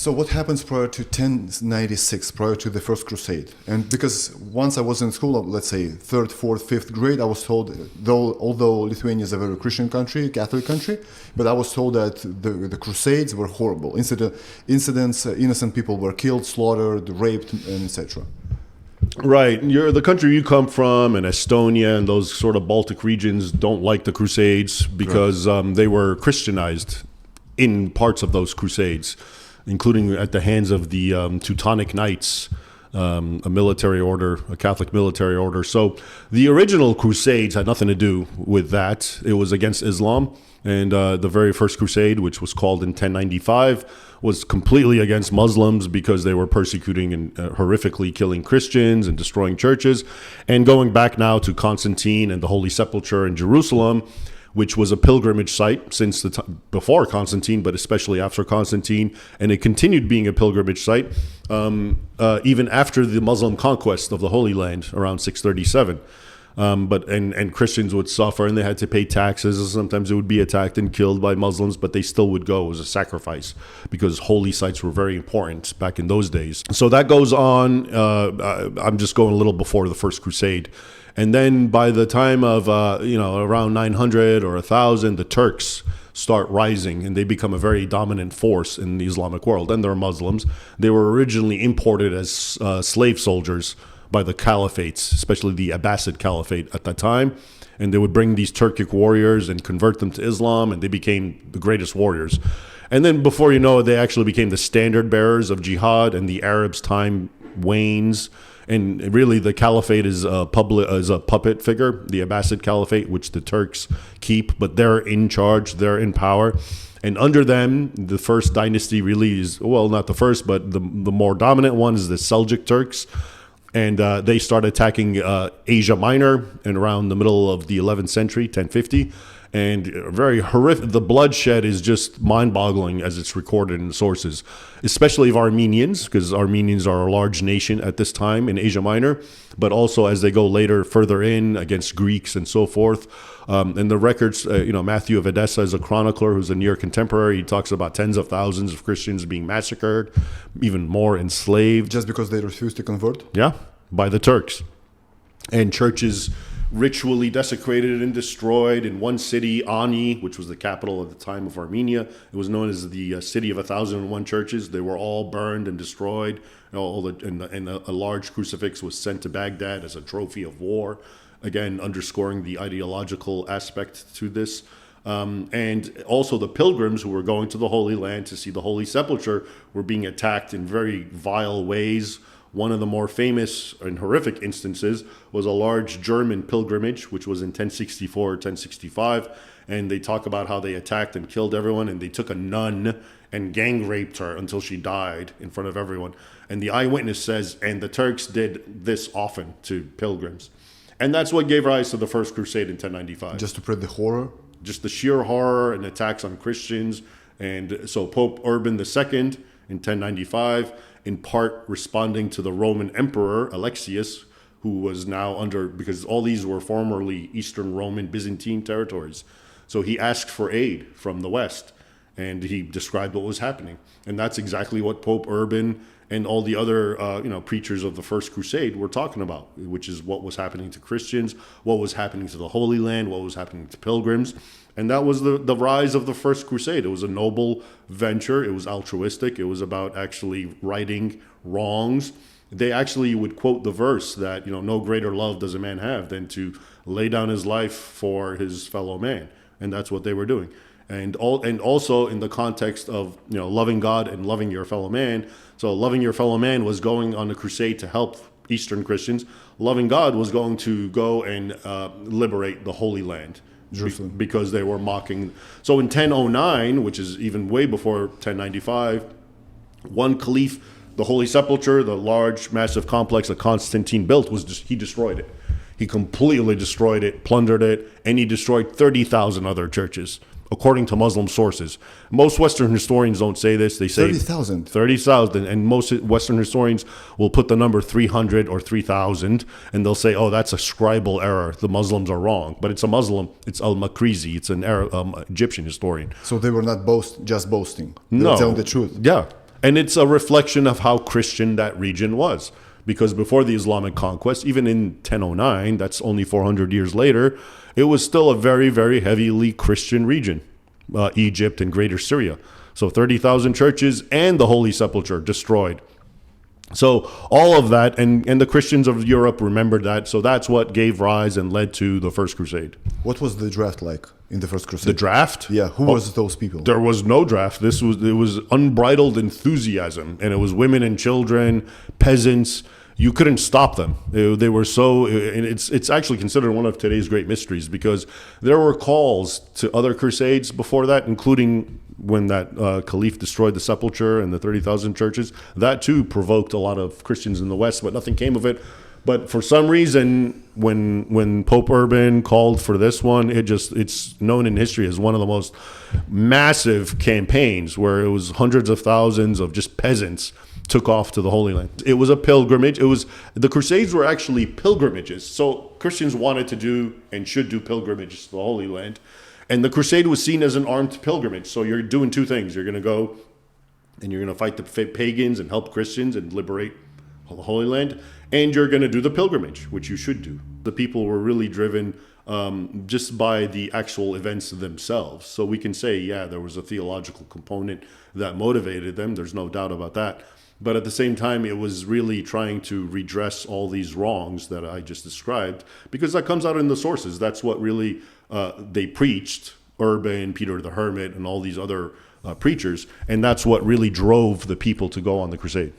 So what happens prior to 1096, prior to the First Crusade? And because once I was in school, let's say third, fourth, fifth grade, I was told, although Lithuania is a very Christian country, Catholic country, but I was told that the Crusades were horrible. Incidents, innocent people were killed, slaughtered, raped, and etc. Right. The country you come from, and Estonia and those sort of Baltic regions don't like the Crusades because they were Christianized in parts of those Crusades, including at the hands of the Teutonic Knights, a military order, a Catholic military order. So the original Crusades had nothing to do with that. It was against Islam. And the very first crusade, which was called in 1095, was completely against Muslims because they were persecuting and horrifically killing Christians and destroying churches. And going back now to Constantine and the Holy Sepulchre in Jerusalem, which was a pilgrimage site since before Constantine, but especially after Constantine, and it continued being a pilgrimage site even after the Muslim conquest of the Holy Land around 637. But Christians would suffer, and they had to pay taxes, and sometimes they would be attacked and killed by Muslims, but they still would go as a sacrifice because holy sites were very important back in those days. So that goes on. I'm just going a little before the First Crusade. And then by the time of, around 900 or 1000, the Turks start rising and they become a very dominant force in the Islamic world. And they're Muslims. They were originally imported as slave soldiers by the caliphates, especially the Abbasid Caliphate at that time. And they would bring these Turkic warriors and convert them to Islam, and they became the greatest warriors. And then before you know it, they actually became the standard bearers of jihad, and the Arabs' time wanes. And really, the caliphate is a puppet figure, the Abbasid Caliphate, which the Turks keep, but they're in charge, they're in power. And under them, the first dynasty really is, well, not the first, but the more dominant one is the Seljuk Turks. And they start attacking Asia Minor and around the middle of the 11th century, 1050. And very horrific. The bloodshed is just mind-boggling as it's recorded in the sources, especially of Armenians, because Armenians are a large nation at this time in Asia Minor, but also as they go later, further in, against Greeks and so forth. And the records, Matthew of Edessa is a chronicler who's a near contemporary. He talks about tens of thousands of Christians being massacred, even more enslaved. Just because they refused to convert? Yeah, by the Turks. And churches ritually desecrated and destroyed in one city, Ani, which was the capital at the time of Armenia. It was known as the city of 1,001 churches. They were all burned and destroyed. And a large crucifix was sent to Baghdad as a trophy of war, again, underscoring the ideological aspect to this. And also the pilgrims who were going to the Holy Land to see the Holy Sepulchre were being attacked in very vile ways. One of the more famous and horrific instances was a large German pilgrimage, which was in 1064 or 1065. And they talk about how they attacked and killed everyone, and they took a nun and gang raped her until she died in front of everyone. And the eyewitness says, and the Turks did this often to pilgrims. And that's what gave rise to the First Crusade in 1095. Just to spread the horror? Just the sheer horror and attacks on Christians. And so Pope Urban II in 1095, in part responding to the Roman Emperor Alexius, who was now under, because all these were formerly Eastern Roman Byzantine territories. So he asked for aid from the West, and he described what was happening. And that's exactly what Pope Urban and all the other preachers of the First Crusade were talking about, which is what was happening to Christians, what was happening to the Holy Land, what was happening to pilgrims. And that was the rise of the First Crusade. It was a noble venture. It was altruistic. It was about actually righting wrongs. They actually would quote the verse that, no greater love does a man have than to lay down his life for his fellow man. And that's what they were doing. And also in the context of, loving God and loving your fellow man. So loving your fellow man was going on a crusade to help Eastern Christians. Loving God was going to go and liberate the Holy Land. Because they were mocking. So in 1009, which is even way before 1095, one caliph, the Holy Sepulchre, the large, massive complex that Constantine built, he destroyed it. He completely destroyed it, plundered it, and he destroyed 30,000 other churches, according to Muslim sources. Most Western historians don't say this. They say 30,000. 30,000. And most Western historians will put the number 300 or 3,000, and they'll say, oh, that's a scribal error. The Muslims are wrong. But it's a Muslim. It's al-Makrizi. It's an Egyptian historian. So they were not just boasting. They No. were telling the truth. Yeah. And it's a reflection of how Christian that region was. Because before the Islamic conquest, even in 1009, that's only 400 years later, it was still a very, very heavily Christian region, Egypt and Greater Syria. So 30,000 churches and the Holy Sepulchre destroyed. So all of that, and the Christians of Europe remembered that. So that's what gave rise and led to the First Crusade. What was the draft like in the First Crusade? The draft? Yeah, who was those people? There was no draft. It was unbridled enthusiasm, and it was women and children, peasants. You couldn't stop them. They were so, and it's actually considered one of today's great mysteries, because there were calls to other crusades before that, including when that caliph destroyed the sepulchre and the 30,000 churches. That too provoked a lot of Christians in the West, but nothing came of it. But for some reason, when Pope Urban called for this one, it's known in history as one of the most massive campaigns, where it was hundreds of thousands of just peasants took off to the Holy Land. It was a pilgrimage. The Crusades were actually pilgrimages. So Christians wanted to do and should do pilgrimages to the Holy Land. And the Crusade was seen as an armed pilgrimage. So you're doing two things. You're going to go and you're going to fight the pagans and help Christians and liberate the Holy Land. And you're going to do the pilgrimage, which you should do. The people were really driven just by the actual events themselves. So we can say, yeah, there was a theological component that motivated them. There's no doubt about that. But at the same time, it was really trying to redress all these wrongs that I just described, because that comes out in the sources. That's what really they preached, Urban, Peter the Hermit, and all these other preachers. And that's what really drove the people to go on the crusade.